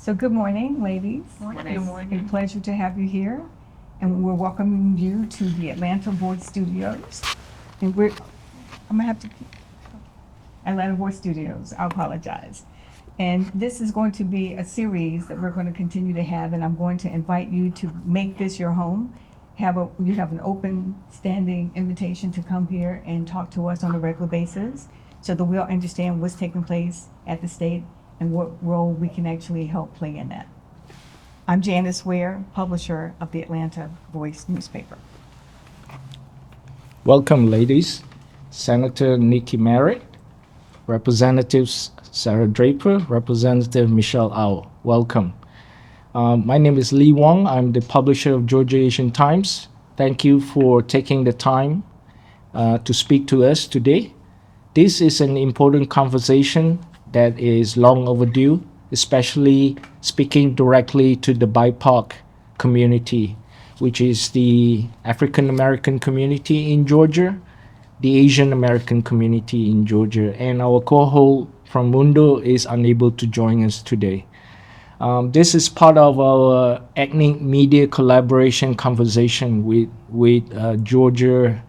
So good morning, ladies. Morning. Good morning. It's a pleasure to have you here. And we're welcoming you to the Atlanta Voice Studios. And I'm gonna have to, Atlanta Voice Studios, I apologize. And this is going to be a series that we're going to continue to have, and I'm going to invite you to make this your home. You have an open standing invitation to come here and talk to us on a regular basis so that we'll understand what's taking place at the state and what role we can actually help play in that. I'm Janice Ware, publisher of the Atlanta Voice newspaper. Welcome, ladies. Senator Nikki Merritt, Representatives Saira Draiper, Representative Michelle Au. Welcome. My name is Lee Wong. I'm the publisher of Georgia Asian Times. Thank you for taking the time to speak to us today. This is an important conversation that is long overdue, especially speaking directly to the BIPOC community, which is the African American community in Georgia, the Asian American community in Georgia, and our co-host from Mundo is unable to join us today. This is part of our ethnic media collaboration conversation with Georgia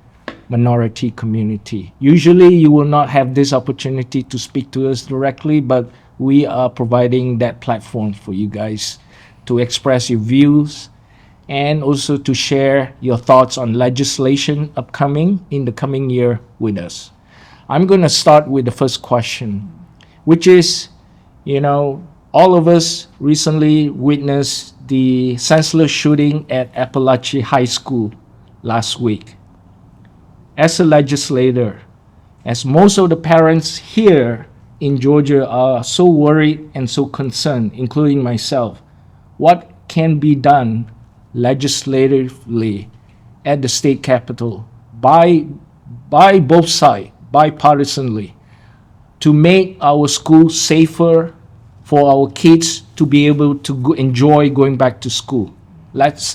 minority community. Usually you will not have this opportunity to speak to us directly, but we are providing that platform for you guys to express your views and also to share your thoughts on legislation upcoming in the coming year with us. I'm going to start with the first question, which is, all of us recently witnessed the senseless shooting at Appalachia High School last week. As a legislator, as most of the parents here in Georgia are so worried and so concerned, including myself, what can be done legislatively at the state capitol by both sides, bipartisanly, to make our schools safer for our kids to be able to enjoy going back to school?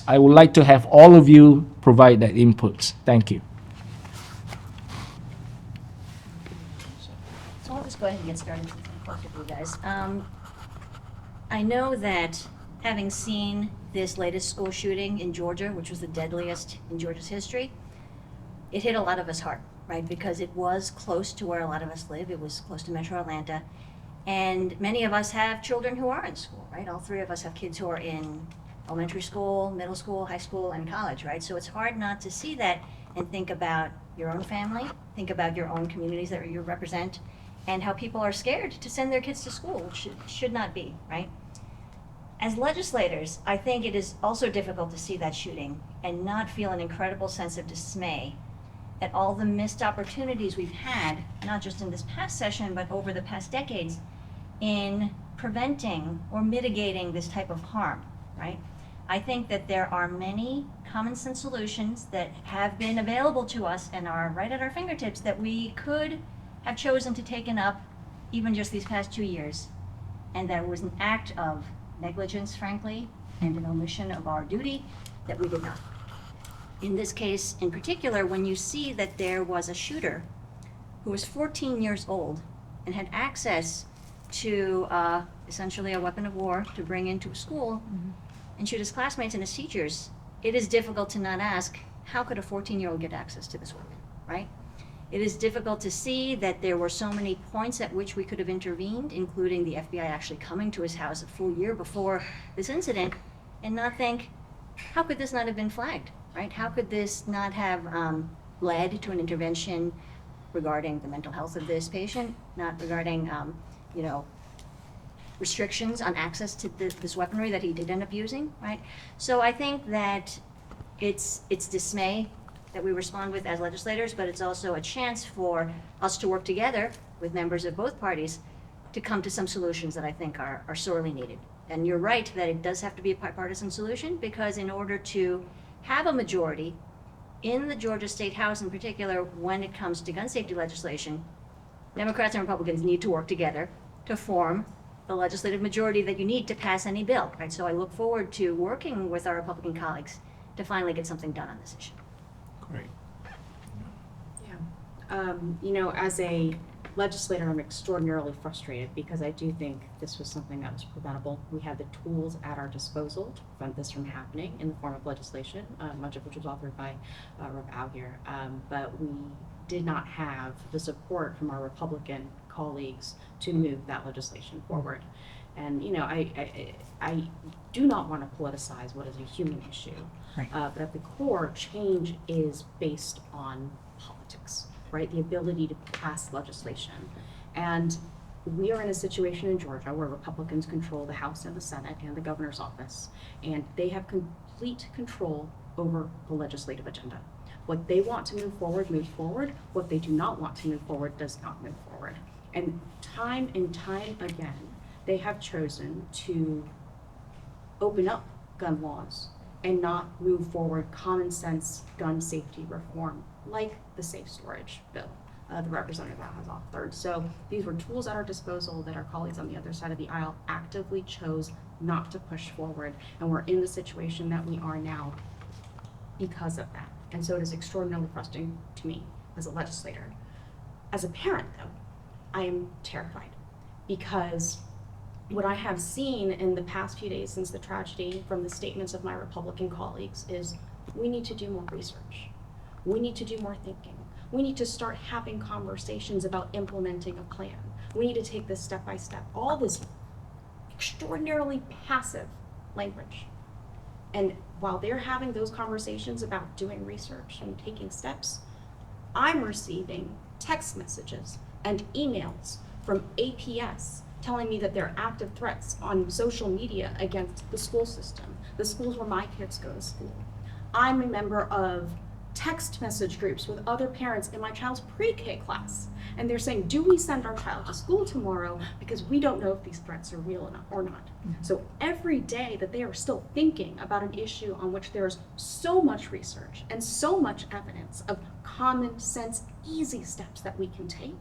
I would like to have all of you provide that input. Thank you. So I'll just go ahead and get started since I'm close with you guys. I know that having seen this latest school shooting in Georgia, which was the deadliest in Georgia's history, it hit a lot of us hard, right? Because it was close to where a lot of us live. It was close to Metro Atlanta. And many of us have children who are in school, right? All three of us have kids who are in elementary school, middle school, high school, and college, right? So it's hard not to see that and think about your own family, think about your own communities that you represent, and how people are scared to send their kids to school, which should not be, right? As legislators, I think it is also difficult to see that shooting and not feel an incredible sense of dismay at all the missed opportunities we've had, not just in this past session, but over the past decades, in preventing or mitigating this type of harm, right? I think that there are many common sense solutions that have been available to us and are right at our fingertips that we could have chosen to taken up even just these past 2 years. And that was an act of negligence, frankly, and an omission of our duty that we did not. In this case in particular, when you see that there was a shooter who was 14 years old and had access to essentially a weapon of war to bring into a school and shoot his classmates and his teachers, it is difficult to not ask, how could a 14-year-old get access to this weapon, right? It is difficult to see that there were so many points at which we could have intervened, including the FBI actually coming to his house a full year before this incident, and not think, how could this not have been flagged, right? How could this not have led to an intervention regarding the mental health of this patient, not regarding, restrictions on access to this weaponry that he did end up using, right? So I think that it's dismay that we respond with as legislators, but it's also a chance for us to work together with members of both parties to come to some solutions that I think are sorely needed. And you're right that it does have to be a bipartisan solution, because in order to have a majority in the Georgia State House in particular, when it comes to gun safety legislation, Democrats and Republicans need to work together to form the legislative majority that you need to pass any bill, right? So I look forward to working with our Republican colleagues to finally get something done on this issue. Great. As a legislator, I'm extraordinarily frustrated because I do think this was something that was preventable. We had the tools at our disposal to prevent this from happening in the form of legislation, much of which was authored by Rep. Au here. But we did not have the support from our Republican colleagues to move that legislation forward. And, you know, I do not want to politicize what is a human issue. Right. But at the core, change is based on politics, right? The ability to pass legislation. And we are in a situation in Georgia where Republicans control the House and the Senate and the governor's office, and they have complete control over the legislative agenda. What they want to move forward, moves forward. What they do not want to move forward, does not move forward. And time again, they have chosen to open up gun laws and not move forward common sense gun safety reform, like the safe storage bill the representative has authored. So these were tools at our disposal that our colleagues on the other side of the aisle actively chose not to push forward. And we're in the situation that we are now because of that. And so it is extraordinarily frustrating to me as a legislator. As a parent, though, I am terrified because what I have seen in the past few days since the tragedy from the statements of my Republican colleagues is we need to do more research. We need to do more thinking. We need to start having conversations about implementing a plan. We need to take this step by step. All this extraordinarily passive language. And while they're having those conversations about doing research and taking steps, I'm receiving text messages and emails from APS telling me that there are active threats on social media against the school system, the schools where my kids go to school. I'm a member of text message groups with other parents in my child's pre-K class, and they're saying, do we send our child to school tomorrow because we don't know if these threats are real enough or not. So every day that they are still thinking about an issue on which there's so much research and so much evidence of common sense, easy steps that we can take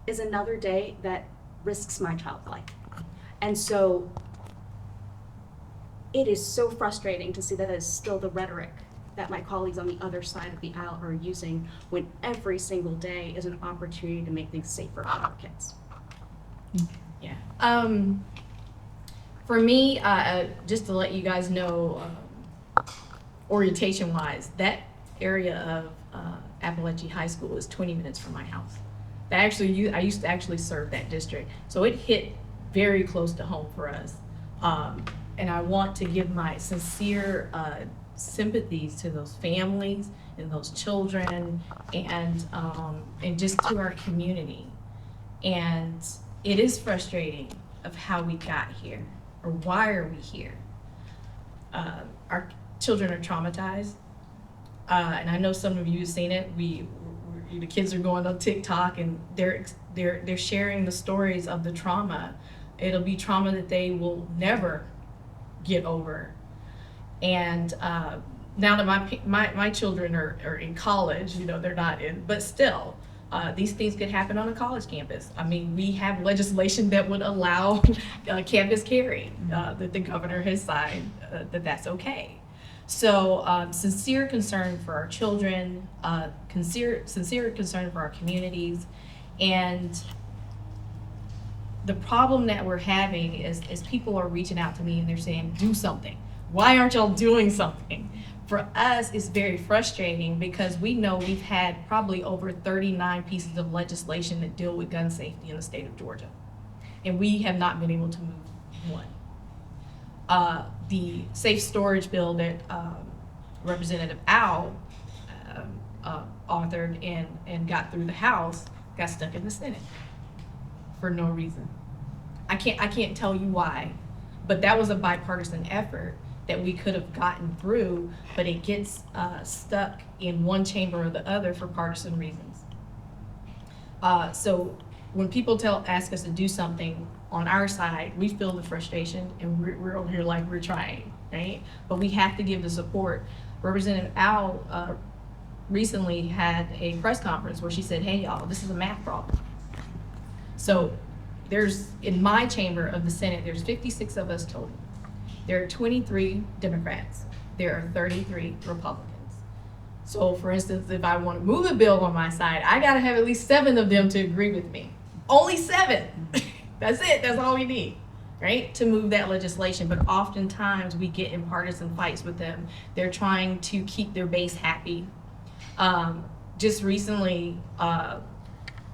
is another day that risks my child's life. And so it is so frustrating to see that is still the rhetoric that my colleagues on the other side of the aisle are using when every single day is an opportunity to make things safer for our kids. Yeah. For me, just to let you guys know, orientation-wise, that area of Appalachian High School is 20 minutes from my house. I used to actually serve that district, so it hit very close to home for us. And I want to give my sincere sympathies to those families and those children, and just to our community. And it is frustrating of how we got here, or why are we here. Our children are traumatized, and I know some of you have seen it. The kids are going on TikTok and they're sharing the stories of the trauma. It'll be trauma that they will never get over. And now that my children are in college, you know, they're not in, but still, these things could happen on a college campus. I mean, we have legislation that would allow campus carry, that the governor has signed, that's okay. So sincere concern for our children, sincere concern for our communities. And the problem that we're having is people are reaching out to me and they're saying, do something. Why aren't y'all doing something? For us, it's very frustrating because we know we've had probably over 39 pieces of legislation that deal with gun safety in the state of Georgia. And we have not been able to move one. The safe storage bill that Representative Au authored and got through the House got stuck in the Senate for no reason. I can't tell you why, but that was a bipartisan effort that we could have gotten through, but it gets stuck in one chamber or the other for partisan reasons. So when people ask us to do something on our side, we feel the frustration and we're over here like we're trying, right? But we have to give the support. Representative Au recently had a press conference where she said, hey y'all, this is a math problem. So in my chamber of the Senate, there's 56 of us total. There are 23 Democrats. There are 33 Republicans. So for instance, if I want to move a bill on my side, I gotta have at least 7 of them to agree with me. only 7. That's it. That's all we need, right? To move that legislation. But oftentimes we get in partisan fights with them. They're trying to keep their base happy. Just recently,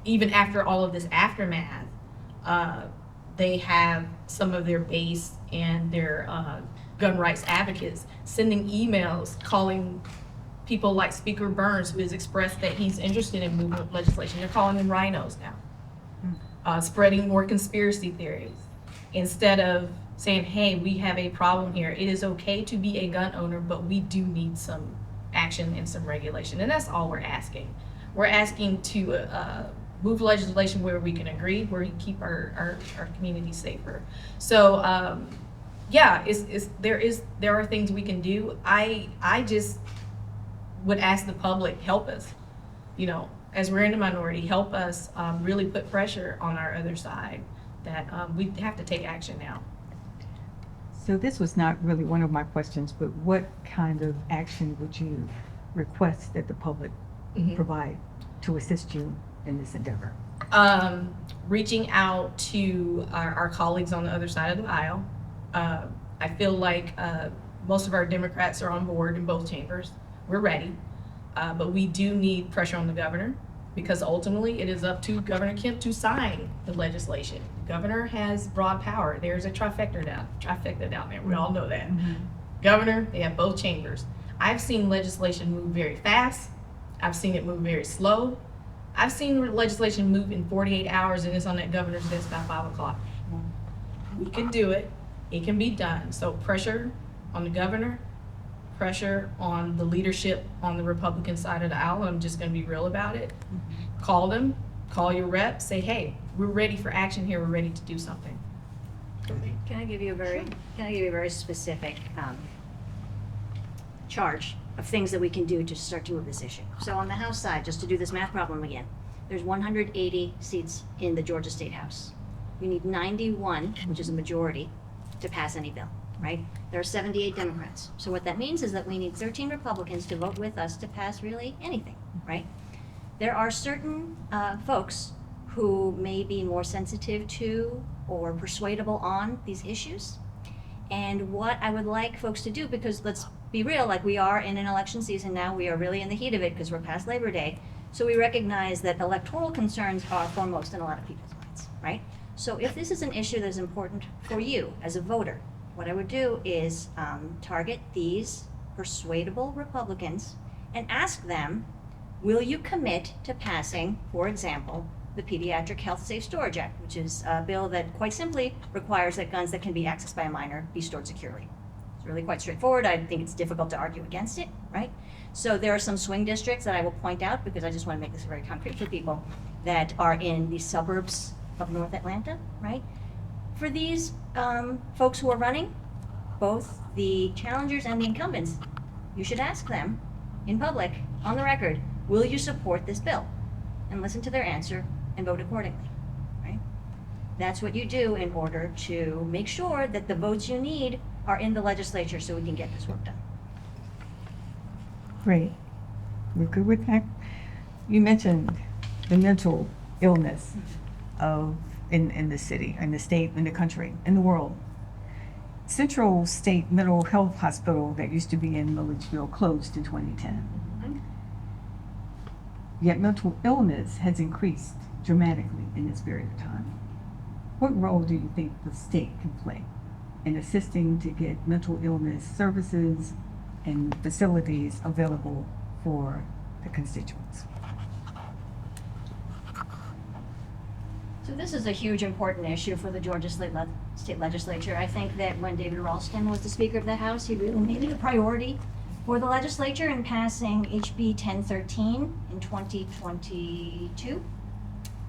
even after all of this aftermath, they have some of their base and their gun rights advocates sending emails calling people like Speaker Burns, who has expressed that he's interested in moving legislation. They're calling them rhinos now, spreading more conspiracy theories. Instead of saying, hey, we have a problem here. It is okay to be a gun owner, but we do need some action and some regulation. And that's all we're asking. We're asking to move legislation where we can agree, where we keep our community safer. So yeah, there are things we can do. I just would ask the public, help us, as we're in the minority, help us really put pressure on our other side that we have to take action now. So this was not really one of my questions, but what kind of action would you request that the public provide to assist you in this endeavor? Reaching out to our colleagues on the other side of the aisle. I feel like most of our Democrats are on board in both chambers. We're ready, but we do need pressure on the governor, because ultimately it is up to Governor Kemp to sign the legislation. The governor has broad power. There's a trifecta down there. We all know that. Governor, they have both chambers. I've seen legislation move very fast. I've seen it move very slow. I've seen legislation move in 48 hours and it's on that governor's desk by 5 o'clock. We can do it. It can be done. So pressure on the governor, pressure on the leadership on the Republican side of the aisle. I'm just going to be real about it. Call them, call your rep, say, hey, we're ready for action here. We're ready to do something. Can I give you a very specific charge of things that we can do to start to move this issue? So on the House side, just to do this math problem again, there's 180 seats in the Georgia State House. We need 91, which is a majority, to pass any bill, right? There are 78 Democrats. So what that means is that we need 13 Republicans to vote with us to pass really anything, right? There are certain folks who may be more sensitive to or persuadable on these issues. And what I would like folks to do, because let's be real, like we are in an election season now, we are really in the heat of it because we're past Labor Day. So we recognize that electoral concerns are foremost in a lot of people's minds, right? So if this is an issue that is important for you as a voter, what I would do is target these persuadable Republicans and ask them, will you commit to passing, for example, the Pediatric Health Safe Storage Act, which is a bill that quite simply requires that guns that can be accessed by a minor be stored securely. It's really quite straightforward. I think it's difficult to argue against it, right? So there are some swing districts that I will point out because I just want to make this very concrete for people that are in the suburbs of North Atlanta, right? For these folks who are running, both the challengers and the incumbents, you should ask them in public, on the record, will you support this bill? And listen to their answer and vote accordingly, right? That's what you do in order to make sure that the votes you need are in the legislature so we can get this work done. Great. We're good with that. You mentioned the mental illness in the city, in the state, in the country, in the world. Central State Mental Health Hospital that used to be in Milledgeville closed in 2010. Yet mental illness has increased dramatically in this period of time. What role do you think the state can play in assisting to get mental illness services and facilities available for the constituents? So this is a huge important issue for the Georgia State Legislature. I think that when David Ralston was the Speaker of the House, he really made it a priority for the legislature in passing HB 1013 in 2022,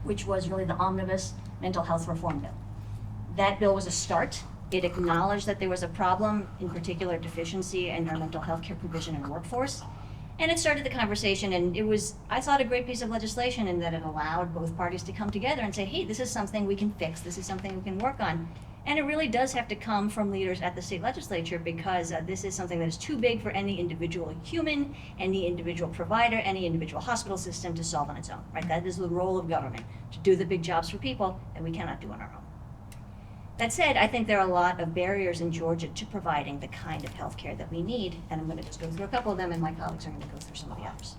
which was really the omnibus mental health reform bill. That bill was a start. It acknowledged that there was a problem, in particular deficiency in our mental health care provision and workforce. And it started the conversation, and it was, I thought, a great piece of legislation in that it allowed both parties to come together and say, hey, this is something we can fix, this is something we can work on. And it really does have to come from leaders at the state legislature, because this is something that is too big for any individual human, any individual provider, any individual hospital system to solve on its own, right? That is the role of government, to do the big jobs for people that we cannot do on our own. That said, I think there are a lot of barriers in Georgia to providing the kind of health care that we need, and I'm going to just go through a couple of them, and my colleagues are going to go through some of the others.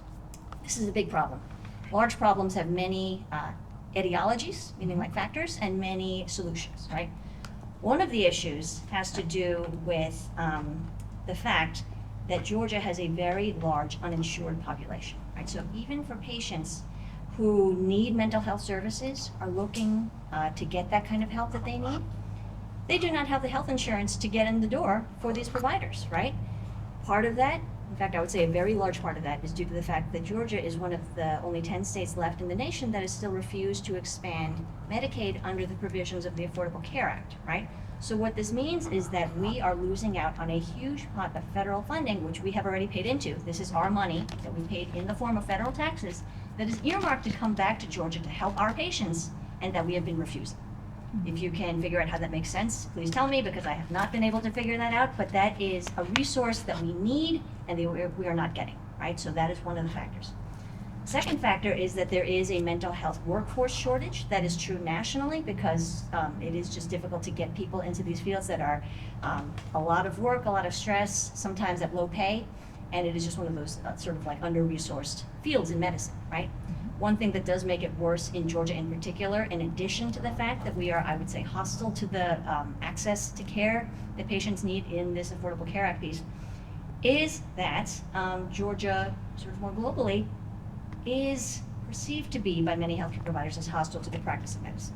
This is a big problem. Large problems have many etiologies, meaning like factors, and many solutions, right? One of the issues has to do with the fact that Georgia has a very large uninsured population, right? So even for patients who need mental health services, are looking to get that kind of help that they need, they do not have the health insurance to get in the door for these providers, right? Part of that, in fact, I would say a very large part of that, is due to the fact that Georgia is one of the only 10 states left in the nation that has still refused to expand Medicaid under the provisions of the Affordable Care Act, right? So what this means is that we are losing out on a huge pot of federal funding, which we have already paid into. This is our money that we paid in the form of federal taxes that is earmarked to come back to Georgia to help our patients, and that we have been refusing. If you can figure out how that makes sense, please tell me, because I have not been able to figure that out, but that is a resource that we need and that we are not getting, right? So that is one of the factors. Second factor is that there is a mental health workforce shortage. That is true nationally, because it is just difficult to get people into these fields that are a lot of work, a lot of stress, sometimes at low pay, and it is just one of those sort of like under-resourced fields in medicine, right? One thing that does make it worse in Georgia in particular, in addition to the fact that we are, I would say, hostile to the access to care that patients need in this Affordable Care Act piece, is that Georgia, sort of more globally, is perceived to be by many healthcare providers as hostile to the practice of medicine.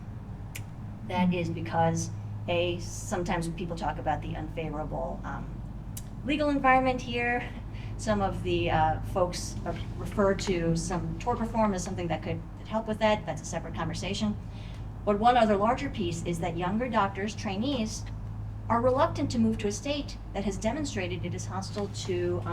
That is because, sometimes people talk about the unfavorable legal environment here. Some of the folks refer to some tort reform as something that could help with that. That's a separate conversation. But one other larger piece is that younger doctors, trainees, are reluctant to move to a state that has demonstrated it is hostile to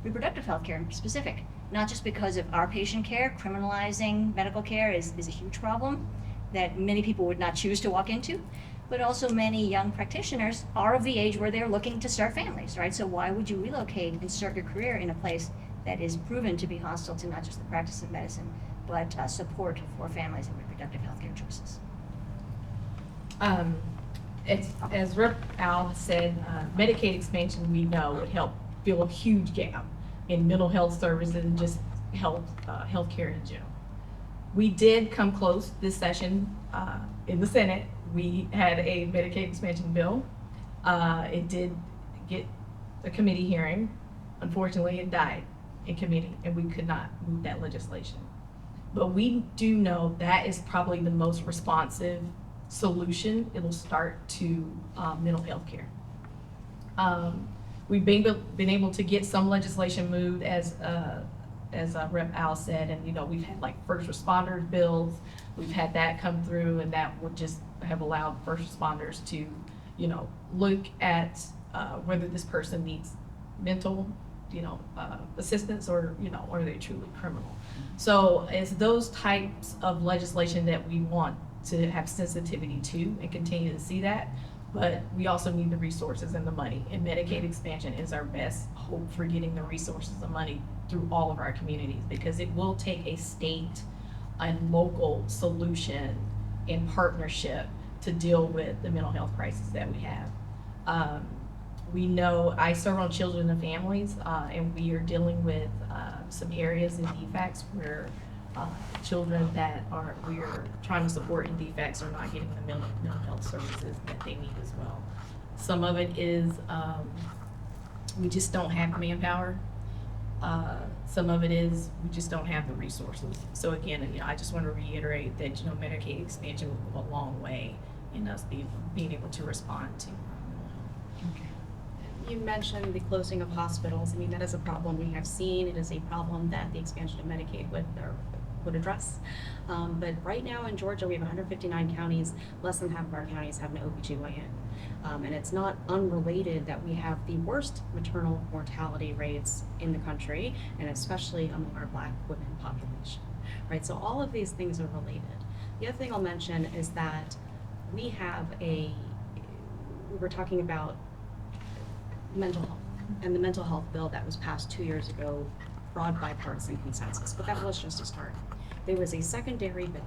reproductive health care in specific. Not just because of our patient care, criminalizing medical care is a huge problem that many people would not choose to walk into, but also many young practitioners are of the age where they're looking to start families, right? So why would you relocate and start your career in a place that is proven to be hostile to not just the practice of medicine, but support for families and reproductive health care choices? As Rep. Al said, Medicaid expansion, we know, would help fill a huge gap in mental health services and just healthcare in general. We did come close this session in the Senate. We had a Medicaid expansion bill. It did get a committee hearing. Unfortunately, it died in committee, and we could not move that legislation. But we do know that is probably the most responsive solution. It'll start to mental health care. We've been able to get some legislation moved, as Rep. Al said, and we've had like first responders bills. We've had that come through, and that would just have allowed first responders to, look at whether this person needs mental, assistance, or are they truly criminal. So it's those types of legislation that we want to have sensitivity to and continue to see that. But we also need the resources and the money, and Medicaid expansion is our best hope for getting the resources and money through all of our communities, because it will take a state and local solution in partnership to deal with the mental health crisis that we have. We know I serve on children and families, and we are dealing with some areas in DFACS where children that we are trying to support in DFACS are not getting the mental health services that they need as well. Some of it is we just don't have manpower. Some of it is we just don't have the resources. So again, I just want to reiterate that Medicaid expansion will go a long way in us being able to respond to. You mentioned the closing of hospitals. I mean, that is a problem we have seen. It is a problem that the expansion of Medicaid would address. But right now in Georgia, we have 159 counties. Less than half of our counties have an OBGYN. And it's not unrelated that we have the worst maternal mortality rates in the country, and especially among our Black women population, right? So all of these things are related. The other thing I'll mention is that we have a we were talking about mental health and the mental health bill that was passed 2 years ago, broad bipartisan consensus, but that was just a start. There was a secondary bill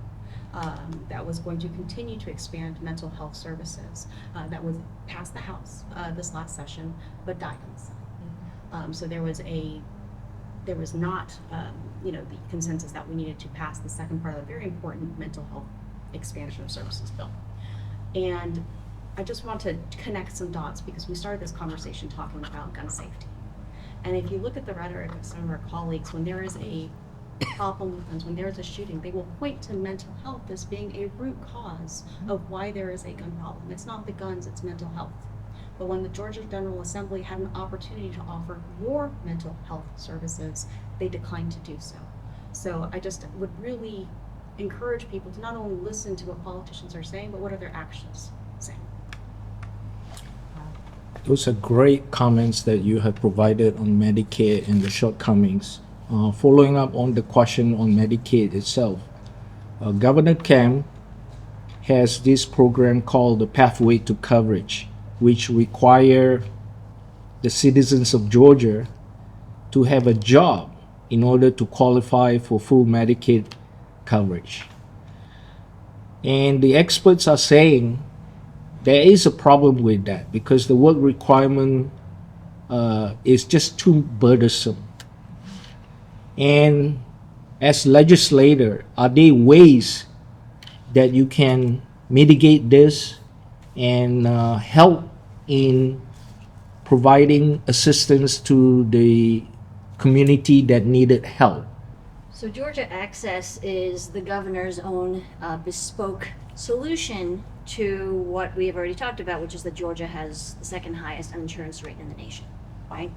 that was going to continue to expand mental health services that was passed the House this last session, but died on the Senate. So there was not, the consensus that we needed to pass the second part of a very important mental health expansion of services bill. And I just want to connect some dots because we started this conversation talking about gun safety. And if you look at the rhetoric of some of our colleagues, when there is a problem with guns, when there is a shooting, they will point to mental health as being a root cause of why there is a gun problem. It's not the guns, it's mental health. But when the Georgia General Assembly had an opportunity to offer more mental health services, they declined to do so. So I just would really encourage people to not only listen to what politicians are saying, but what are their actions saying. Those are great comments that you have provided on Medicaid and the shortcomings. Following up on the question on Medicaid itself, Governor Kemp has this program called the Pathway to Coverage, which require the citizens of Georgia to have a job in order to qualify for full Medicaid coverage. And the experts are saying there is a problem with that because the work requirement is just too burdensome. And as legislator, are there ways that you can mitigate this and help in providing assistance to the community that needed help? So Georgia Access is the governor's own bespoke solution to what we have already talked about, which is that Georgia has the second highest uninsurance rate in the nation, right?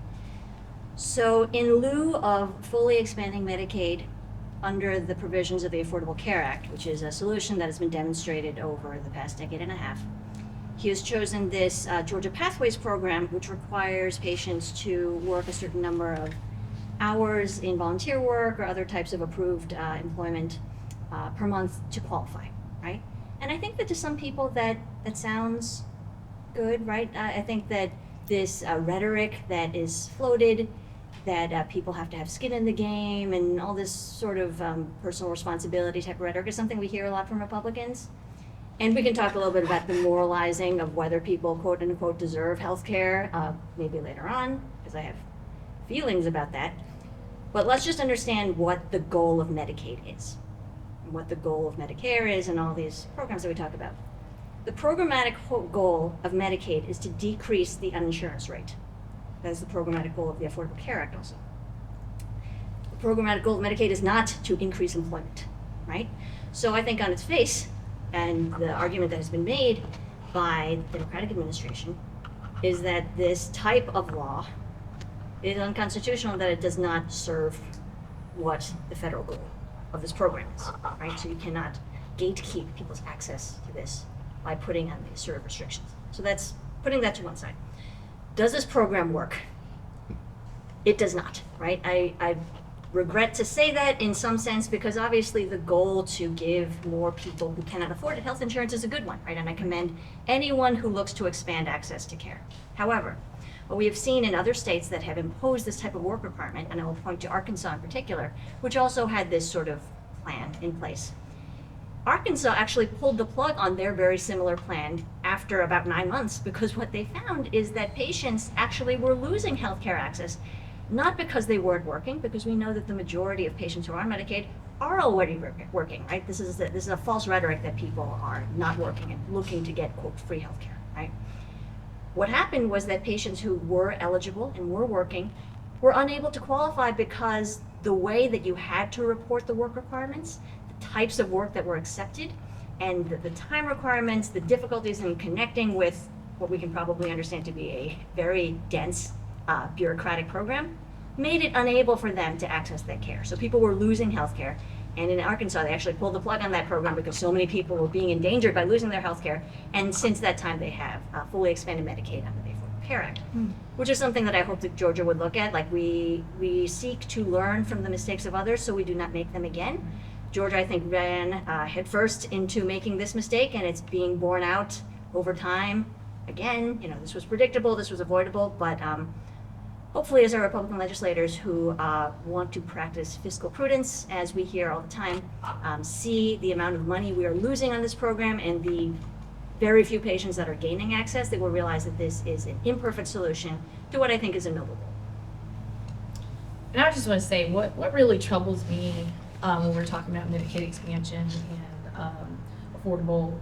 So in lieu of fully expanding Medicaid under the provisions of the Affordable Care Act, which is a solution that has been demonstrated over the past decade and a half, he has chosen this Georgia Pathways program, which requires patients to work a certain number of hours in volunteer work or other types of approved employment per month to qualify, right? And I think that to some people that sounds good, right? I think that this rhetoric that is floated, that people have to have skin in the game and all this sort of personal responsibility type of rhetoric is something we hear a lot from Republicans. And we can talk a little bit about the moralizing of whether people quote unquote deserve health care maybe later on, because I have feelings about that. But let's just understand what the goal of Medicaid is, and what the goal of Medicare is, and all these programs that we talk about. The programmatic goal of Medicaid is to decrease the uninsurance rate. That is the programmatic goal of the Affordable Care Act also. The programmatic goal of Medicaid is not to increase employment, right? So I think on its face, and the argument that has been made by the Democratic administration, is that this type of law is unconstitutional, that it does not serve what the federal goal of this program is, right? So you cannot gatekeep people's access to this by putting on these sort of restrictions. So that's putting that to one side. Does this program work? It does not, right? I regret to say that in some sense, because obviously the goal to give more people who cannot afford it health insurance is a good one, right? And I commend anyone who looks to expand access to care. However, what we have seen in other states that have imposed this type of work requirement, and I will point to Arkansas in particular, which also had this sort of plan in place. Arkansas actually pulled the plug on their very similar plan after about 9 months, because what they found is that patients actually were losing healthcare access, not because they weren't working, because we know that the majority of patients who are on Medicaid are already working, right? This is a false rhetoric that people are not working and looking to get, quote, free healthcare, right? What happened was that patients who were eligible and were working were unable to qualify because the way that you had to report the work requirements, the types of work that were accepted, and the time requirements, the difficulties in connecting with what we can probably understand to be a very dense bureaucratic program, made it unable for them to access that care. So people were losing health care. And in Arkansas, they actually pulled the plug on that program because so many people were being endangered by losing their health care. And since that time, they have fully expanded Medicaid under the Affordable Care Act, which is something that I hope that Georgia would look at. Like we seek to learn from the mistakes of others so we do not make them again. Georgia, I think, ran headfirst into making this mistake, and it's being borne out over time again, this was predictable, this was avoidable, but hopefully as our Republican legislators who want to practice fiscal prudence, as we hear all the time, see the amount of money we are losing on this program and the very few patients that are gaining access, they will realize that this is an imperfect solution to what I think is a noble goal. And I just want to say, what really troubles me when we're talking about Medicaid expansion and affordable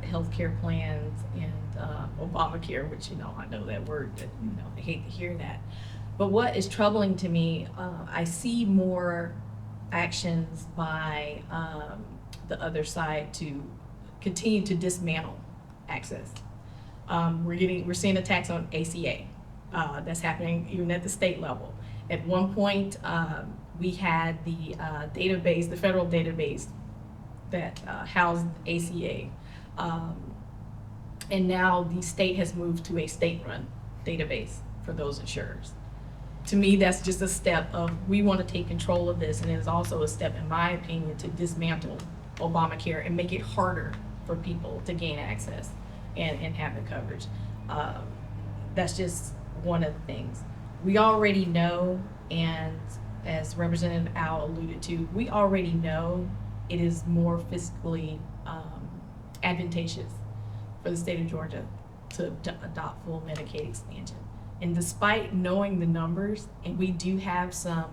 health care plans and Obamacare, which, I know that word, that, I hate to hear that. But what is troubling to me, I see more actions by the other side to continue to dismantle access. We're seeing attacks on ACA. That's happening even at the state level. At one point, we had the database, the federal database that housed ACA. And now the state has moved to a state-run database for those insurers. To me, that's just a step of, we want to take control of this, and it is also a step, in my opinion, to dismantle Obamacare and make it harder for people to gain access and have the coverage. That's just one of the things. We already know, and as Representative Al alluded to, we already know it is more fiscally advantageous for the state of Georgia to adopt full Medicaid expansion. And despite knowing the numbers, and we do have some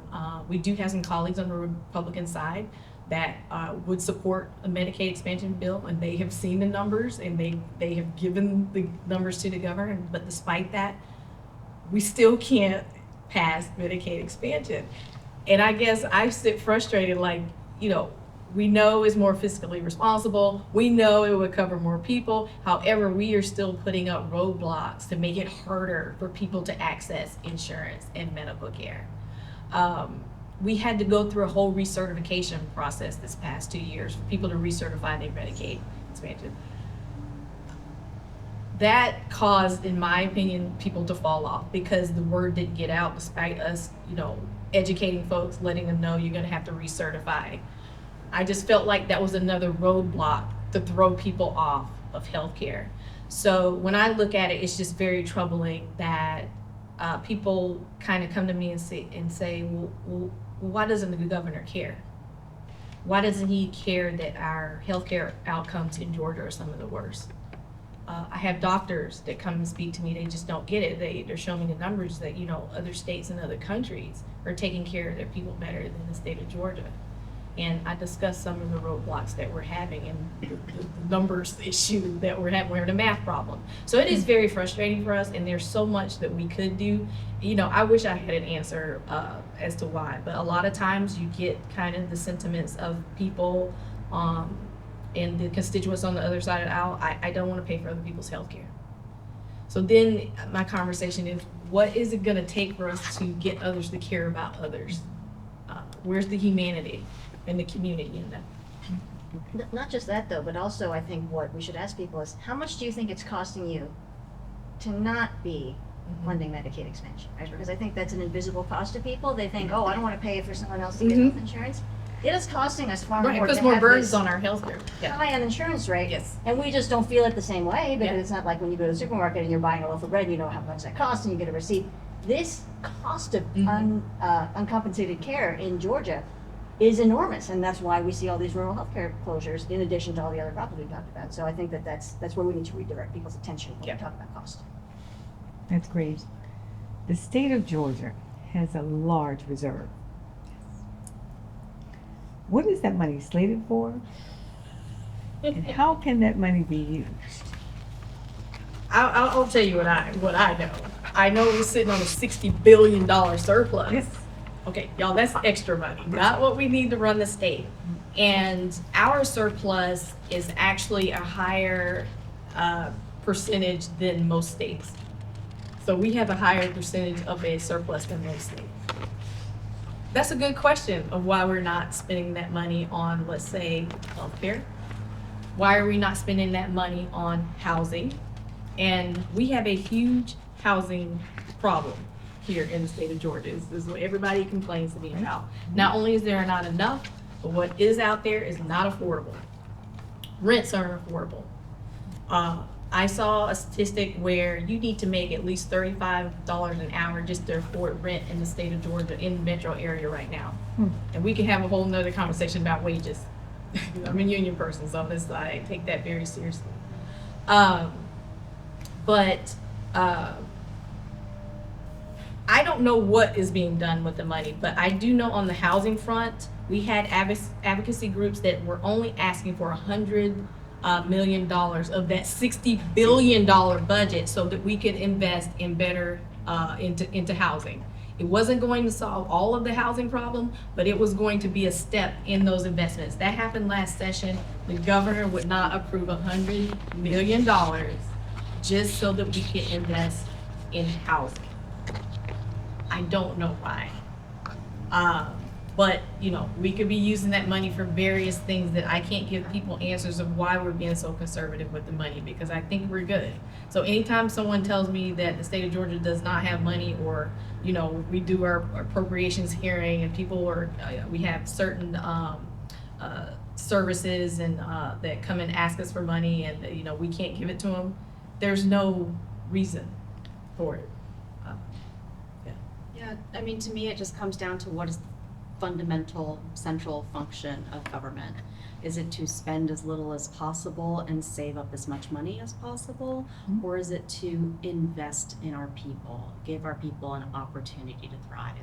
colleagues on the Republican side that would support a Medicaid expansion bill, and they have seen the numbers, and they have given the numbers to the governor. But despite that, we still can't pass Medicaid expansion. And I guess I sit frustrated, like, we know it's more fiscally responsible. We know it would cover more people. However, we are still putting up roadblocks to make it harder for people to access insurance and medical care. We had to go through a whole recertification process this past 2 years for people to recertify their Medicaid expansion. That caused, in my opinion, people to fall off because the word didn't get out despite us, educating folks, letting them know you're gonna have to recertify. I just felt like that was another roadblock to throw people off of healthcare. So when I look at it, it's just very troubling that people kind of come to me and say, well, why doesn't the governor care? Why doesn't he care that our healthcare outcomes in Georgia are some of the worst? I have doctors that come and speak to me, they just don't get it. They're showing me the numbers that, other states and other countries are taking care of their people better than the state of Georgia. And I discussed some of the roadblocks that we're having and the numbers issue that we're having. We're in a math problem. So it is very frustrating for us, and there's so much that we could do. I wish I had an answer as to why, but a lot of times you get kind of the sentiments of people and the constituents on the other side of the aisle. I don't want to pay for other people's health care. So then my conversation is, what is it going to take for us to get others to care about others? Where's the humanity in the community in that? Not just that though, but also I think what we should ask people is, how much do you think it's costing you to not be funding Medicaid expansion, right? Because I think that's an invisible cost to people. They think, oh, I don't want to pay for someone else to get health insurance. It is costing us far Right, more. it puts to more have burdens this on our healthcare. Yeah. high uninsurance rate. Yes. And we just don't feel it the same way because Yeah. it's not like when you go to the supermarket and you're buying a loaf of bread, you know how much that costs and you get a receipt. This cost of uncompensated care in Georgia is enormous, and that's why we see all these rural healthcare closures in addition to all the other problems we talked about. So I think that's where we need to redirect people's attention when we talk about cost. That's great. The state of Georgia has a large reserve. What is that money slated for? And how can that money be used? I'll tell you what I know. I know we're sitting on a $60 billion surplus. Yes. Okay, y'all, that's extra money, not what we need to run the state. And our surplus is actually a higher percentage than most states. So we have a higher percentage of a surplus than most states. That's a good question of why we're not spending that money on, let's say, healthcare. Why are we not spending that money on housing? And we have a huge housing problem here in the state of Georgia. This is what everybody complains to me about. Not only is there not enough, but what is out there is not affordable. Rents aren't affordable. I saw a statistic where you need to make at least $35 an hour just to afford rent in the state of Georgia in the metro area right now. And we can have a whole nother conversation about wages. I'm a union person, so I take that very seriously. But I don't know what is being done with the money, but I do know on the housing front, we had advocacy groups that were only asking for $100 million of that $60 billion budget so that we could invest in better into housing. It wasn't going to solve all of the housing problem, but it was going to be a step in those investments. That happened last session. The governor would not approve $100 million just so that we could invest in housing. I don't know why. But, you know, we could be using that money for various things that I can't give people answers of why we're being so conservative with the money, because I think we're good. So anytime someone tells me that the state of Georgia does not have money, or, you know, we do our appropriations hearing and people are, we have certain services and that come and ask us for money and, you know, we can't give it to them, there's no reason for it. Yeah, I mean, to me, it just comes down to what is the fundamental central function of government. Is it to spend as little as possible and save up as much money as possible? Or is it to invest in our people, give our people an opportunity to thrive?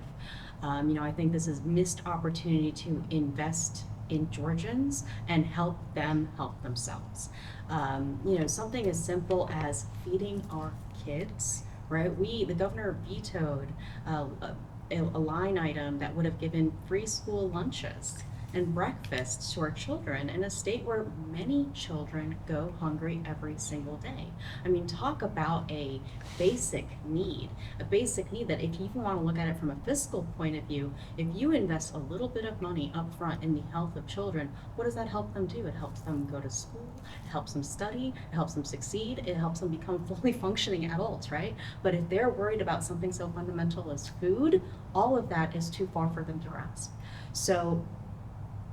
You know, I think this is missed opportunity to invest in Georgians and help them help themselves. You know, something as simple as feeding our kids, right? The governor vetoed a line item that would have given free school lunches and breakfasts to our children in a state where many children go hungry every single day. I mean, talk about a basic need that if you even want to look at it from a fiscal point of view, if you invest a little bit of money up front in the health of children, what does that help them do? It helps them go to school, it helps them study, it helps them succeed, it helps them become fully functioning adults, right? But if they're worried about something so fundamental as food, all of that is too far for them to grasp. So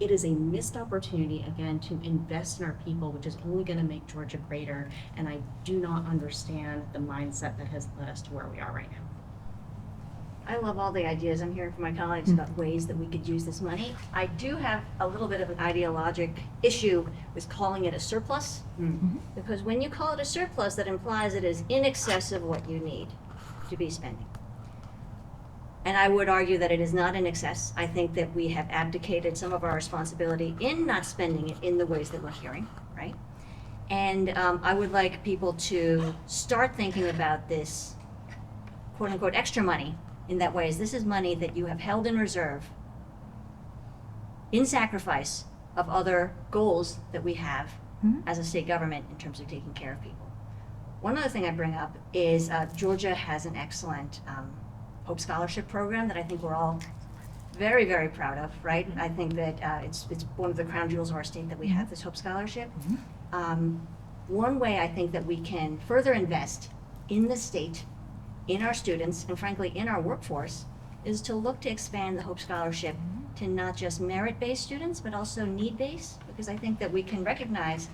it is a missed opportunity, again, to invest in our people, which is only going to make Georgia greater. And I do not understand the mindset that has led us to where we are right now. I love all the ideas I'm hearing from my colleagues about ways that we could use this money. I do have a little bit of an ideologic issue with calling it a surplus, because when you call it a surplus, that implies it is in excess of what you need to be spending. And I would argue that it is not in excess. I think that we have abdicated some of our responsibility in not spending it in the ways that we're hearing, right? And I would like people to start thinking about this quote unquote extra money in that way, as this is money that you have held in reserve in sacrifice of other goals that we have as a state government in terms of taking care of people. One other thing I bring up is Georgia has an excellent Hope Scholarship program that I think we're all very, very proud of, right? I think that it's one of the crown jewels of our state that we have this Hope Scholarship. One way I think that we can further invest in the state, in our students, and frankly in our workforce, is to look to expand the Hope Scholarship to not just merit-based students, but also need-based, because I think that we can recognize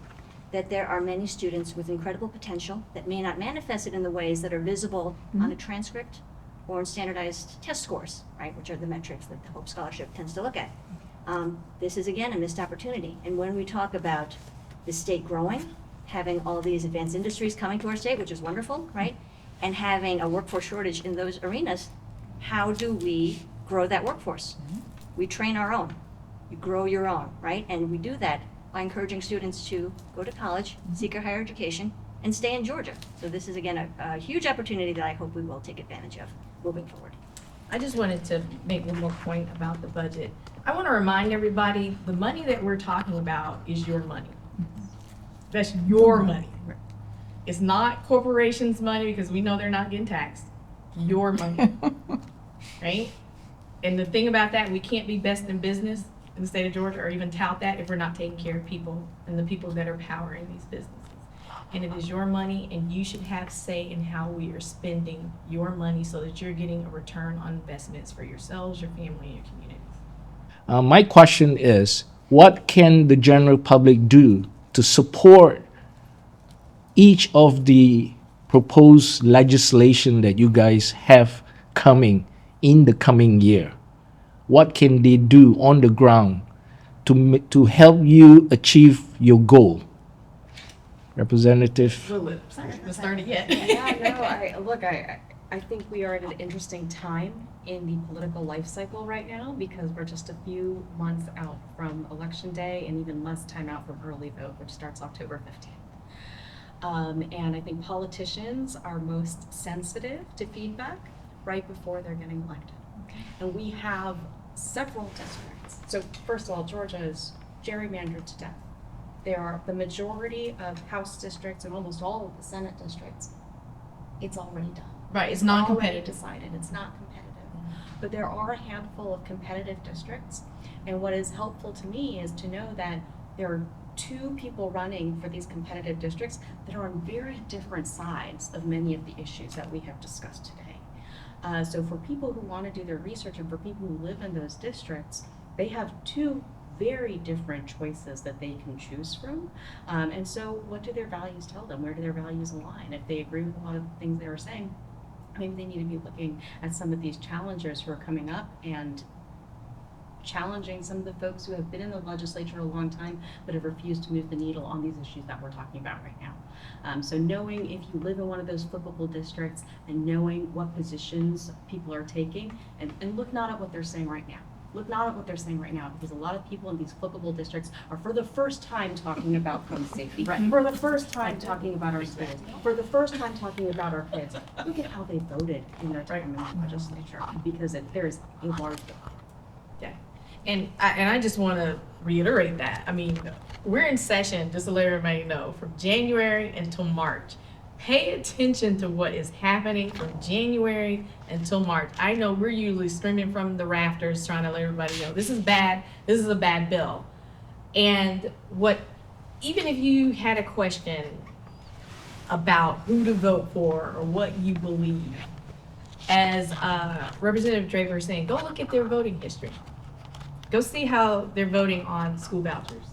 that there are many students with incredible potential that may not manifest it in the ways that are visible on a transcript or in standardized test scores, right, which are the metrics that the Hope Scholarship tends to look at. This is, again, a missed opportunity. And when we talk about the state growing, having all these advanced industries coming to our state, which is wonderful, right, and having a workforce shortage in those arenas, how do we grow that workforce? We train our own. You grow your own, right? And we do that by encouraging students to go to college, seek a higher education, and stay in Georgia. So this is, again, a huge opportunity that I hope we will take advantage of moving forward. I just wanted to make one more point about the budget. I want to remind everybody, the money that we're talking about is your money. That's your money. It's not corporations' money, because we know they're not getting taxed. Your money, right? And the thing about that, we can't be best in business in the state of Georgia or even tout that if we're not taking care of people and the people that are powering these businesses. And it is your money, and you should have say in how we are spending your money so that you're getting a return on investments for yourselves, your family, and your communities. My question is, what can the general public do to support each of the proposed legislation that you guys have coming in the coming year? What can they do on the ground to help you achieve your goal? Representative. Let's start it yet. Yeah, no, I think we are at an interesting time in the political life cycle right now because we're just a few months out from Election Day and even less time out from early vote, which starts October 15th. And I think politicians are most sensitive to feedback right before they're getting elected. And we have several districts. So first of all, Georgia is gerrymandered to death. There are the majority of House districts and almost all of the Senate districts. It's already done. Right, it's Already non-competitive. decided, it's not competitive. But there are a handful of competitive districts. And what is helpful to me is to know that there are two people running for these competitive districts that are on very different sides of many of the issues that we have discussed today. So for people who want to do their research and for people who live in those districts, they have two very different choices that they can choose from. And so what do their values tell them? Where do their values align? If they agree with a lot of the things they were saying, maybe they need to be looking at some of these challengers who are coming up and challenging some of the folks who have been in the legislature a long time but have refused to move the needle on these issues that we're talking about right now. So knowing if you live in one of those flippable districts and knowing what positions people are taking, and look not at what they're saying right now. Look not at what they're saying right now, because a lot of people in these flippable districts are for the first time talking about gun safety, for the first time talking about our schools, for the first time talking about our kids. Look at how they voted in their time in the legislature, because there's a large difference. Yeah. And I just want to reiterate that. I mean, we're in session, just to let everybody know, from January until March. Pay attention to what is happening from January until March. I know we're usually screaming from the rafters trying to let everybody know this is bad, this is a bad bill. And even if you had a question about who to vote for or what you believe, as Representative Draiper is saying, go look at their voting history. Go see how they're voting on school vouchers.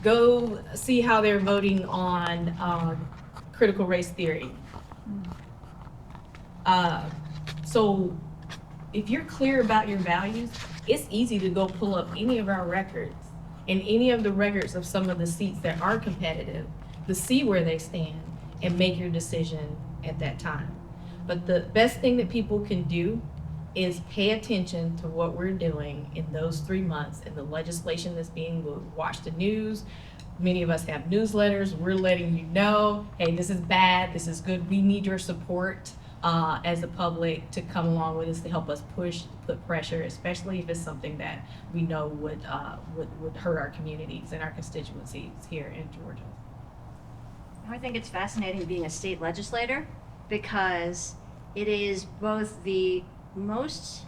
Go see how they're voting on critical race theory. So if you're clear about your values, it's easy to go pull up any of our records and any of the records of some of the seats that are competitive to see where they stand and make your decision at that time. But the best thing that people can do is pay attention to what we're doing in those 3 months and the legislation that's being moved. Watch the news. Many of us have newsletters. We're letting you know, hey, this is bad, this is good. We need your support as the public to come along with us to help us put pressure, especially if it's something that we know would hurt our communities and our constituencies here in Georgia. I think it's fascinating being a state legislator because it is both the most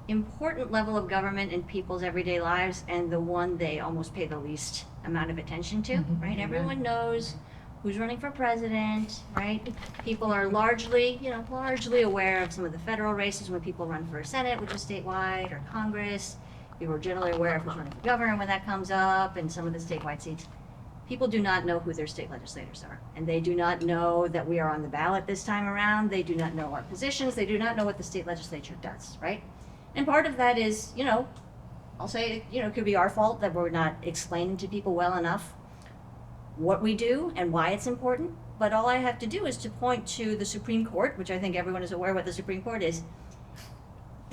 important level of government in people's everyday lives and the one they almost pay the least amount of attention to, right? Everyone knows who's running for president, right? People are largely aware of some of the federal races when people run for Senate, which is statewide, or Congress. People are generally aware of who's running for governor when that comes up, and some of the statewide seats. People do not know who their state legislators are, and they do not know that we are on the ballot this time around. They do not know our positions. They do not know what the state legislature does, right? And part of that is, I'll say, it could be our fault that we're not explaining to people well enough what we do and why it's important. But all I have to do is to point to the Supreme Court, which I think everyone is aware what the Supreme Court is.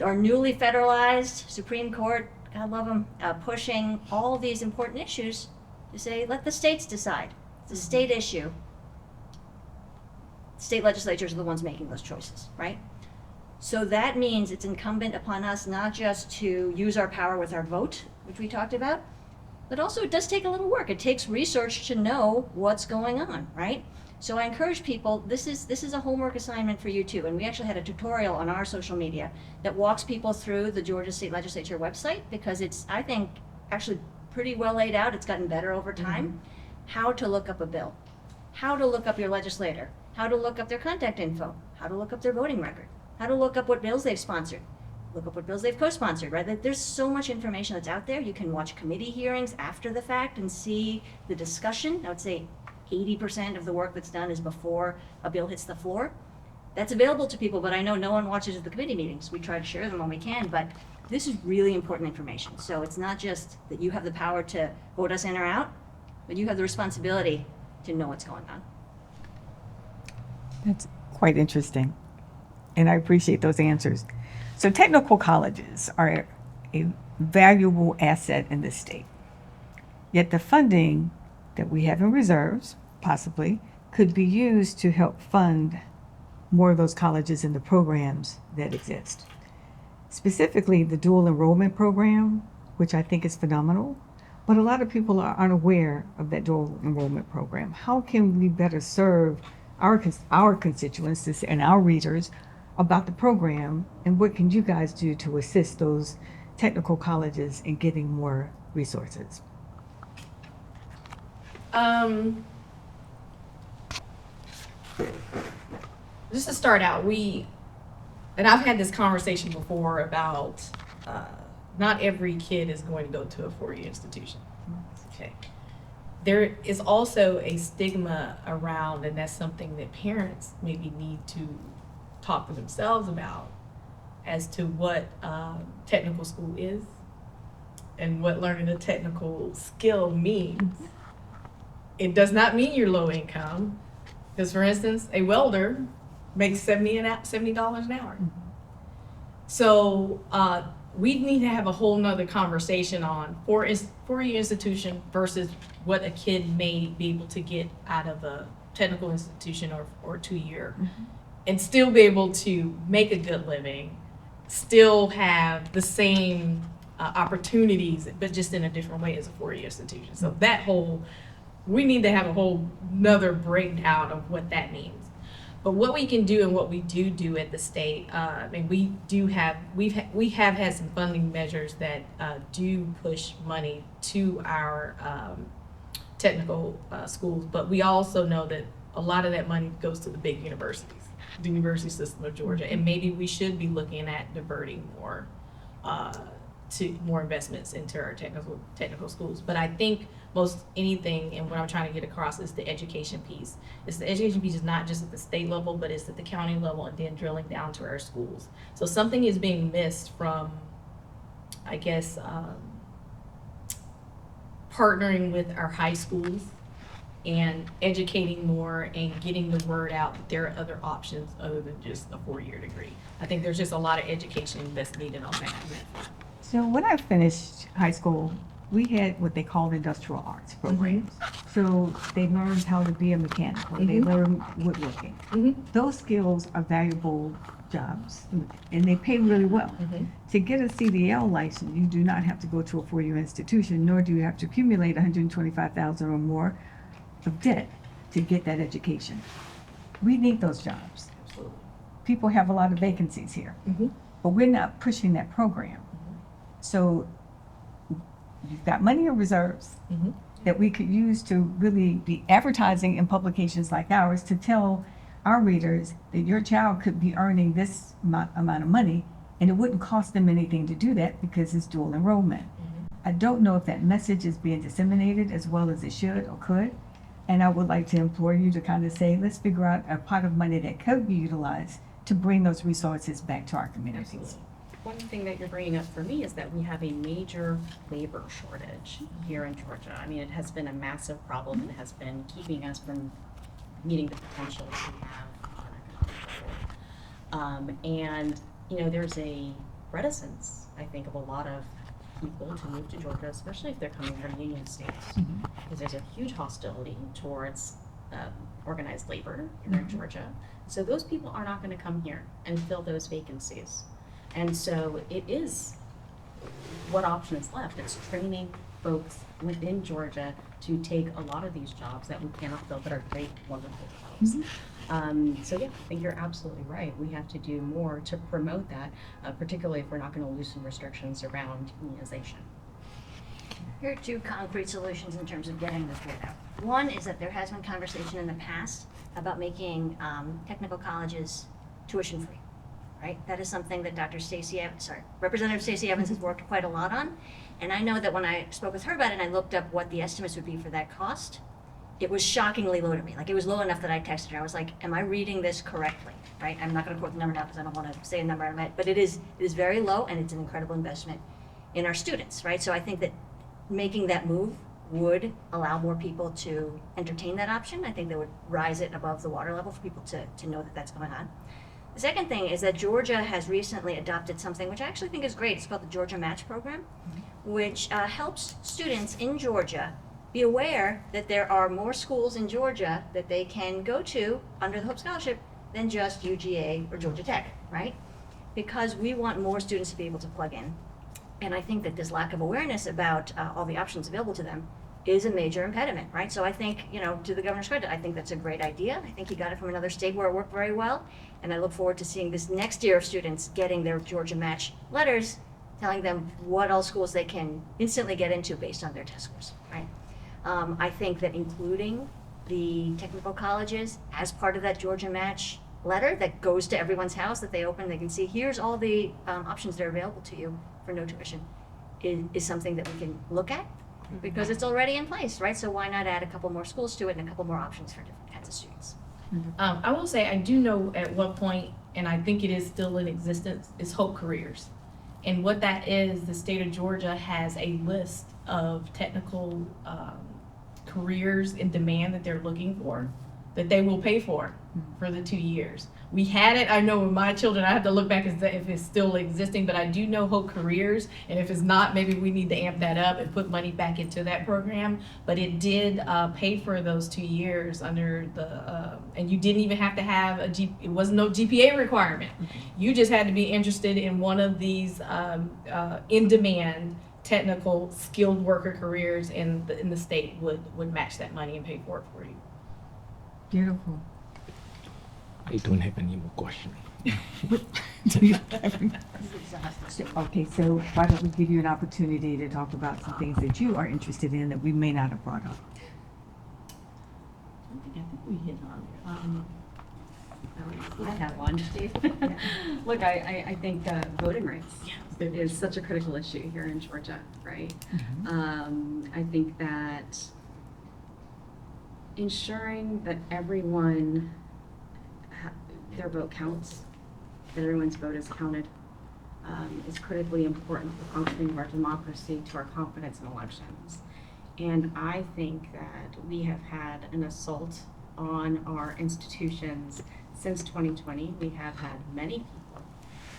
Our newly federalized Supreme Court, God love them, pushing all these important issues to say, let the states decide. It's a state issue. State legislatures are the ones making those choices, right? So that means it's incumbent upon us not just to use our power with our vote, which we talked about, but also it does take a little work. It takes research to know what's going on, right? So I encourage people, this is a homework assignment for you too. And we actually had a tutorial on our social media that walks people through the Georgia State Legislature website because it's, I think, actually pretty well laid out. It's gotten better over time. How to look up a bill, how to look up your legislator, how to look up their contact info, how to look up their voting record, how to look up what bills they've sponsored, look up what bills they've co-sponsored, right? There's so much information that's out there. You can watch committee hearings after the fact and see the discussion. I would say 80% of the work that's done is before a bill hits the floor. That's available to people, but I know no one watches the committee meetings. We try to share them when we can, but this is really important information. So it's not just that you have the power to vote us in or out, but you have the responsibility to know what's going on. That's quite interesting, and I appreciate those answers. So technical colleges are a valuable asset in this state. Yet the funding that we have in reserves, possibly, could be used to help fund more of those colleges and the programs that exist. Specifically, the dual enrollment program, which I think is phenomenal, but a lot of people are unaware of that dual enrollment program. How can we better serve our constituents and our readers about the program, and what can you guys do to assist those technical colleges in getting more resources? Just to start out, and I've had this conversation before about not every kid is going to go to a four-year institution. Okay. There is also a stigma around, and that's something that parents maybe need to talk to themselves about, as to what technical school is and what learning a technical skill means. It does not mean you're low income, because for instance, a welder makes $70 an hour. So we need to have a whole nother conversation on four-year institution versus what a kid may be able to get out of a technical institution or 2-year, and still be able to make a good living, still have the same opportunities, but just in a different way as a four-year institution. So we need to have a whole nother breakdown of what that means. But what we can do and what we do at the state, and we have had some funding measures that do push money to our technical schools, but we also know that a lot of that money goes to the big universities, the university system of Georgia, and maybe we should be looking at diverting more to more investments into our technical schools. But I think most anything, and what I'm trying to get across, is the education piece. The education piece is not just at the state level, but it's at the county level, and then drilling down to our schools. So something is being missed from, I guess, partnering with our high schools and educating more and getting the word out that there are other options other than just a four-year degree. I think there's just a lot of education that's needed on that. So when I finished high school, we had what they called industrial arts programs. So they learned how to be a mechanic, or they learned woodworking. Those skills are valuable jobs, and they pay really well. To get a CDL license, you do not have to go to a four-year institution, nor do you have to accumulate $125,000 or more of debt to get that education. We need those jobs. Absolutely. People have a lot of vacancies here, but we're not pushing that program. So you've got money in reserves that we could use to really be advertising in publications like ours to tell our readers that your child could be earning this amount of money, and it wouldn't cost them anything to do that because it's dual enrollment. I don't know if that message is being disseminated as well as it should or could, and I would like to implore you to kind of say, let's figure out a pot of money that could be utilized to bring those resources back to our communities. Absolutely. One thing that you're bringing up for me is that we have a major labor shortage here in Georgia. I mean, it has been a massive problem and has been keeping us from meeting the potential we have on economic growth. And, you know, there's a reticence, I think, of a lot of people to move to Georgia, especially if they're coming from union states, because there's a huge hostility towards organized labor here in Georgia. So those people are not going to come here and fill those vacancies. And so it is, what option is left? It's training folks within Georgia to take a lot of these jobs that we cannot fill that are great, wonderful jobs. So yeah, I think you're absolutely right. We have to do more to promote that, particularly if we're not going to loosen restrictions around unionization. Here are two concrete solutions in terms of getting this word out. One is that there has been conversation in the past about making technical colleges tuition-free. Right? That is something that Representative Stacey Evans has worked quite a lot on. And I know that when I spoke with her about it and I looked up what the estimates would be for that cost, it was shockingly low to me. Like, it was low enough that I texted her. I was like, am I reading this correctly, right? I'm not gonna quote the number now because I don't wanna say a number I meant, but it is very low, and it's an incredible investment in our students, right? So I think that making that move would allow more people to entertain that option. I think that would rise it above the water level for people to know that that's going on. The second thing is that Georgia has recently adopted something which I actually think is great. It's called the Georgia Match Program, which helps students in Georgia be aware that there are more schools in Georgia that they can go to under the Hope Scholarship than just UGA or Georgia Tech, right? Because we want more students to be able to plug in. And I think that this lack of awareness about all the options available to them is a major impediment, right? So I think, you know, to the governor's credit, I think that's a great idea. I think he got it from another state where it worked very well. And I look forward to seeing this next year of students getting their Georgia Match letters telling them what all schools they can instantly get into based on their test scores, right? I think that including the technical colleges as part of that Georgia Match letter that goes to everyone's house that they open, they can see, here's all the options that are available to you for no tuition, is something that we can look at because it's already in place, right? So why not add a couple more schools to it and a couple more options for different kinds of students? I will say, I do know at one point, and I think it is still in existence, is Hope Careers. And what that is, the state of Georgia has a list of technical careers in demand that they're looking for, that they will pay for the 2 years. We had it, I know with my children, I have to look back as if it's still existing, but I do know Hope Careers, and if it's not, maybe we need to amp that up and put money back into that program. But it did pay for those 2 years under the, and you didn't even have to have it wasn't no GPA requirement. You just had to be interested in one of these in-demand technical skilled worker careers, and the state would match that money and pay for it for you. Beautiful. I don't have any more questions. Okay, so why don't we give you an opportunity to talk about some things that you are interested in that we may not have brought up? I think we hit on I have one. Look, I think voting rights is such a critical issue here in Georgia, right? I think that ensuring that everyone, their vote counts, that everyone's vote is counted, is critically important to the functioning of our democracy, to our confidence in elections. And I think that we have had an assault on our institutions since 2020. We have had many people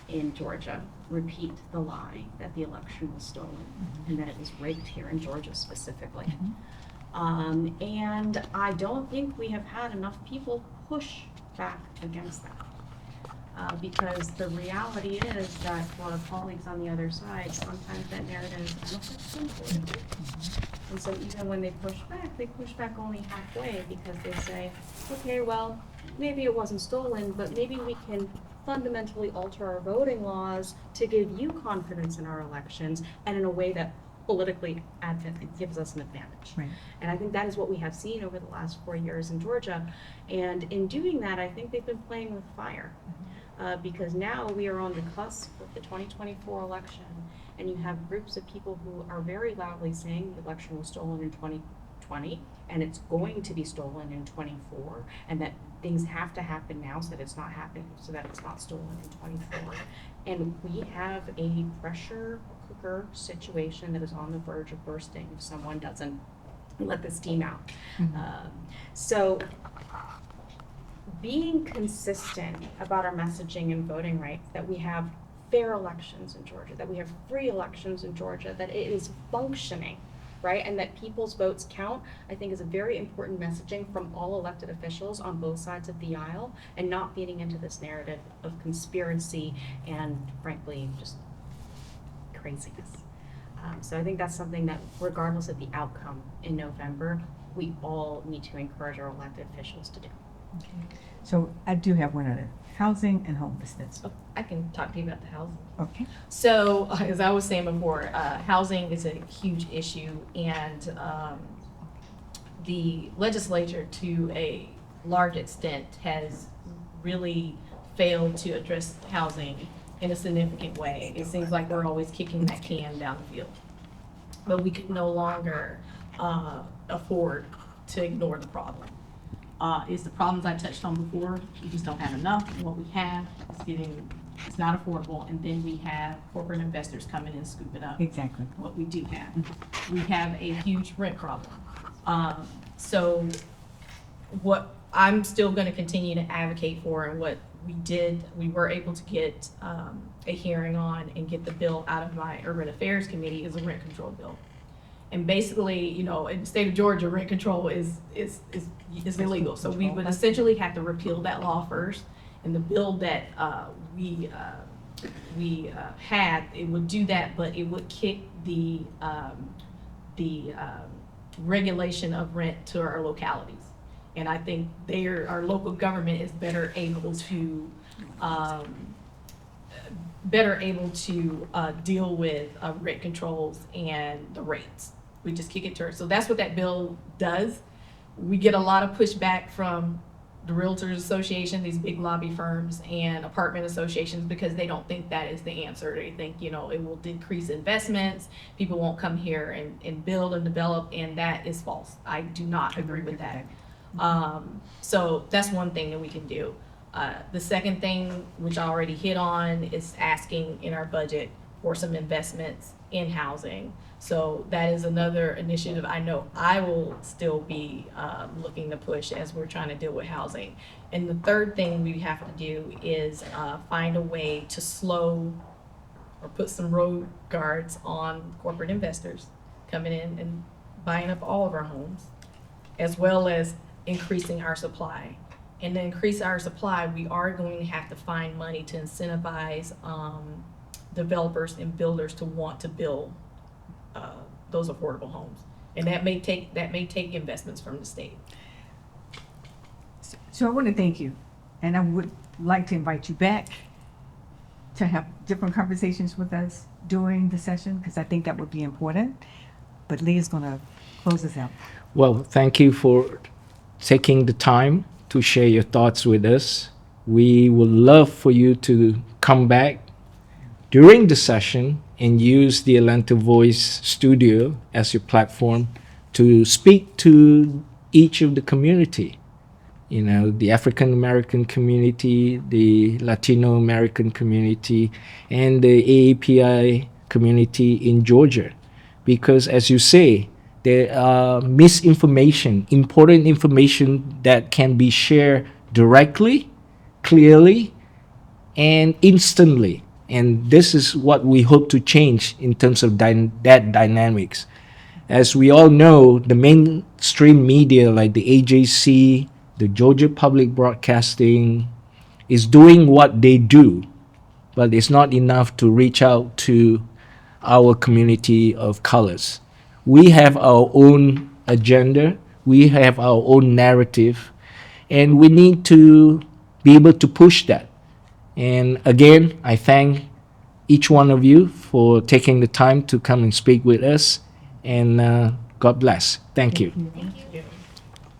in Georgia repeat the lie that the election was stolen and that it was rigged here in Georgia specifically. And I don't think we have had enough people push back against that. Because the reality is that for our colleagues on the other side, sometimes that narrative is not that simple. And so even when they push back only halfway, because they say, okay, well, maybe it wasn't stolen, but maybe we can fundamentally alter our voting laws to give you confidence in our elections and in a way that politically gives us an advantage. Right. And I think that is what we have seen over the last 4 years in Georgia. And in doing that, I think they've been playing with fire. Because now we are on the cusp of the 2024 election, and you have groups of people who are very loudly saying the election was stolen in 2020, and it's going to be stolen in 24, and that things have to happen now so that it's not happening, so that it's not stolen in 24. And we have a pressure cooker situation that is on the verge of bursting if someone doesn't let the steam out. So being consistent about our messaging and voting rights, that we have fair elections in Georgia, that we have free elections in Georgia, that it is functioning, right? And that people's votes count, I think is a very important messaging from all elected officials on both sides of the aisle, and not feeding into this narrative of conspiracy and frankly, just craziness. So I think that's something that regardless of the outcome in November, we all need to encourage our elected officials to do. Okay. So I do have one other, housing and homelessness. Oh, I can talk to you about the housing. Okay. So, as I was saying before, housing is a huge issue, and the legislature, to a large extent, has really failed to address housing in a significant way. It seems like we're always kicking that can down the field. But we could no longer afford to ignore the problem. It's the problems I touched on before. We just don't have enough. And what we have is it's not affordable. And then we have corporate investors coming in and scooping up Exactly. what we do have. We have a huge rent problem. So what I'm still going to continue to advocate for, and what we were able to get a hearing on and get the bill out of my Urban Affairs Committee, is a rent control bill. And basically, in the state of Georgia, rent control is illegal. So we would essentially have to repeal that law first. And the bill that we had, it would do that, but it would kick the regulation of rent to our localities. And I think our local government is better able to deal with rent controls and the rates. We just kick it to her. So that's what that bill does. We get a lot of pushback from the Realtors Association, these big lobby firms, and apartment associations, because they don't think that is the answer. They think, it will decrease investments, people won't come here and build and develop, and that is false. I do not agree with that. So that's one thing that we can do. The second thing, which I already hit on, is asking in our budget for some investments in housing. So that is another initiative I know I will still be looking to push as we're trying to deal with housing. And the third thing we have to do is find a way to slow or put some road guards on corporate investors coming in and buying up all of our homes, as well as increasing our supply. And to increase our supply, we are going to have to find money to incentivize developers and builders to want to build those affordable homes. And that may take investments from the state. So I want to thank you, and I would like to invite you back to have different conversations with us during the session, because I think that would be important. But Lee is going to close us out. Well, thank you for taking the time to share your thoughts with us. We would love for you to come back during the session and use the Atlanta Voice Studio as your platform to speak to each of the community. The African American community, the Latino American community, and the AAPI community in Georgia. Because as you say, there are misinformation, important information that can be shared directly, clearly, and instantly. And this is what we hope to change in terms of that dynamics. As we all know, the mainstream media like the AJC, the Georgia Public Broadcasting, is doing what they do, but it's not enough to reach out to our community of colors. We have our own agenda, we have our own narrative, and we need to be able to push that. And again, I thank each one of you for taking the time to come and speak with us, and God bless. Thank you. Thank you.